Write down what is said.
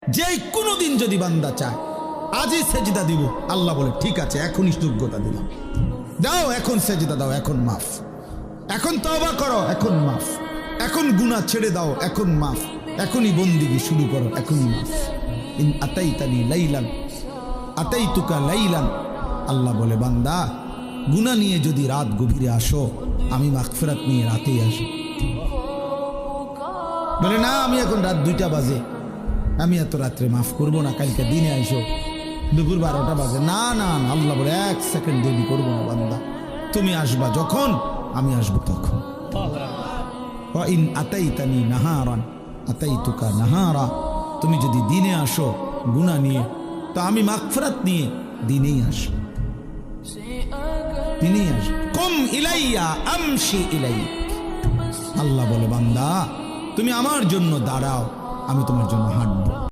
যে কোনো দিন যদি বান্দা চায় আজই সেজদা দিব, আল্লাহ বলে ঠিক আছে এখনই যোগ্যতা দিলাম, দাও এখন সেজদা দাও, এখন মাফ, এখন তওবা করো, এখন মাফ, এখন গুনাহ ছেড়ে দাও, এখন মাফ, এখনই বন্দিগি শুরু করো, এখনই মাফ। ইন আতাইতানি লাইলান আতাইতুকা লাইলান, আল্লাহ বলে বান্দা গুনাহ নিয়ে যদি রাত গভীরে আসো আমি মাগফিরাত নিয়ে রাতেই আসো। বলে না আমি এখন রাত 2টা বাজে, আমি এত রাত্রে মাফ করবো না, কালকে দিনে আইসো, দুপুর 12টা বাজে, না না না, আল্লাহ বলে 1 সেকেন্ড দেরি করবো না বান্দা, তুমি আসবা যখন আমি আসবো তখন। ওয়া ইন আতাইতানি নাহারান আতাইতুকা নাহারা, তুমি যদি দিনে আসো গুনাহ নিয়ে তো আমি মাগফিরাত নিয়ে দিনেই আসো, দিনেই আসো। কুম ইলাইয়া আমশি ইলাইক, আল্লাহ বলে বান্দা তুমি আমার জন্য দাঁড়াও, আমি তোমার জন্য হাঁটবো।